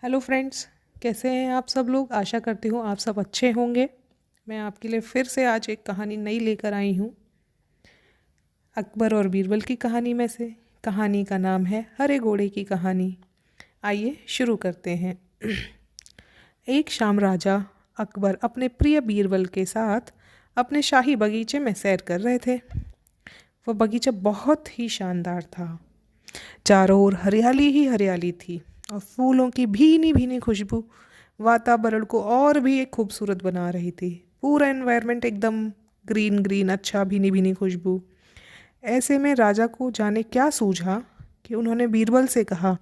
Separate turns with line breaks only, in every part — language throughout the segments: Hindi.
हेलो फ्रेंड्स, कैसे हैं आप सब लोग। आशा करती हूँ आप सब अच्छे होंगे। मैं आपके लिए फिर से आज एक कहानी नई लेकर आई हूँ, अकबर और बीरबल की कहानी में से। कहानी का नाम है हरे घोड़े की कहानी। आइए शुरू करते हैं। एक शाम राजा अकबर अपने प्रिय बीरबल के साथ अपने शाही बगीचे में सैर कर रहे थे। वह बगीचा बहुत ही शानदार था। चारों ओर हरियाली ही हरियाली थी और फूलों की भीनी भीनी खुशबू वातावरण को और भी एक खूबसूरत बना रही थी। पूरा एनवायरनमेंट एकदम ग्रीन ग्रीन, अच्छा, भीनी भीनी खुशबू। ऐसे में राजा को जाने क्या सूझा कि उन्होंने बीरबल से कहा,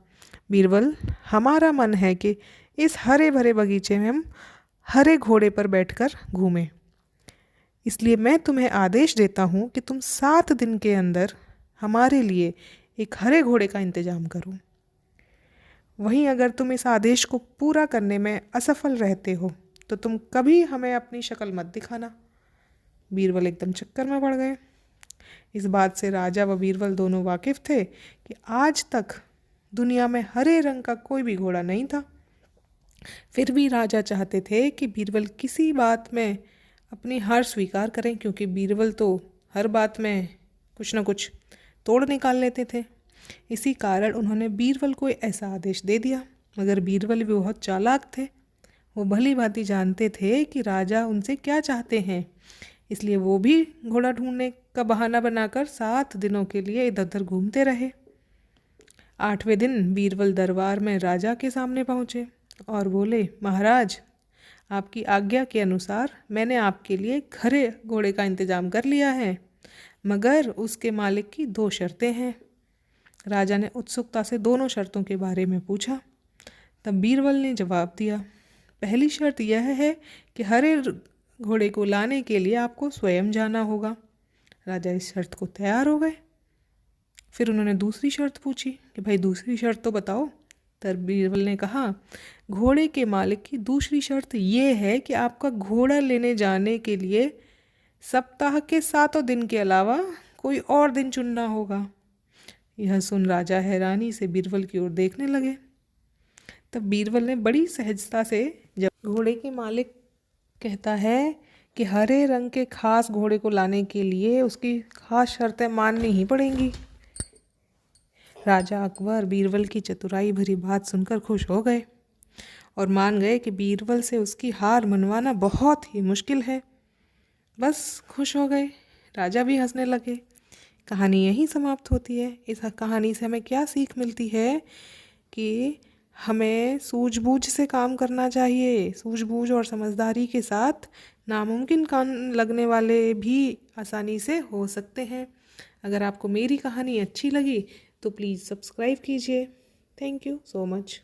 बीरबल, हमारा मन है कि इस हरे भरे बगीचे में हम हरे घोड़े पर बैठकर घूमें। इसलिए मैं तुम्हें आदेश देता हूँ कि तुम 7 दिन के अंदर हमारे लिए एक हरे घोड़े का इंतजाम करो। वहीं अगर तुम इस आदेश को पूरा करने में असफल रहते हो तो तुम कभी हमें अपनी शक्ल मत दिखाना। बीरबल एकदम चक्कर में पड़ गए। इस बात से राजा व बीरबल दोनों वाकिफ थे कि आज तक दुनिया में हरे रंग का कोई भी घोड़ा नहीं था। फिर भी राजा चाहते थे कि बीरबल किसी बात में अपनी हार स्वीकार करें, क्योंकि बीरबल तो हर बात में कुछ न कुछ तोड़ निकाल लेते थे। इसी कारण उन्होंने बीरबल को ऐसा आदेश दे दिया। मगर बीरबल भी बहुत चालाक थे। वो भली भांति जानते थे कि राजा उनसे क्या चाहते हैं। इसलिए वो भी घोड़ा ढूंढने का बहाना बनाकर 7 दिनों के लिए इधर उधर घूमते रहे। 8वें दिन बीरबल दरबार में राजा के सामने पहुँचे और बोले, महाराज, आपकी आज्ञा के अनुसार मैंने आपके लिए हरे घोड़े का इंतजाम कर लिया है, मगर उसके मालिक की 2 शर्तें हैं। राजा ने उत्सुकता से दोनों शर्तों के बारे में पूछा। तब बीरबल ने जवाब दिया, पहली शर्त यह है कि हरे घोड़े को लाने के लिए आपको स्वयं जाना होगा। राजा इस शर्त को तैयार हो गए। फिर उन्होंने दूसरी शर्त पूछी कि भाई दूसरी शर्त तो बताओ। तब बीरबल ने कहा, घोड़े के मालिक की दूसरी शर्त ये है कि आपका घोड़ा लेने जाने के लिए सप्ताह के 7 दिन के अलावा कोई और दिन चुनना होगा। यह सुन राजा हैरानी से बीरबल की ओर देखने लगे। तब बीरबल ने बड़ी सहजता से, जब घोड़े के मालिक कहता है कि हरे रंग के खास घोड़े को लाने के लिए उसकी खास शर्तें माननी ही पड़ेंगी। राजा अकबर बीरबल की चतुराई भरी बात सुनकर खुश हो गए और मान गए कि बीरबल से उसकी हार मनवाना बहुत ही मुश्किल है। बस खुश हो गए। राजा भी हंसने लगे। कहानी यहीं समाप्त होती है। इस कहानी से हमें क्या सीख मिलती है कि हमें सूझबूझ से काम करना चाहिए। सूझबूझ और समझदारी के साथ नामुमकिन काम लगने वाले भी आसानी से हो सकते हैं। अगर आपको मेरी कहानी अच्छी लगी तो प्लीज़ सब्सक्राइब कीजिए। Thank you so much.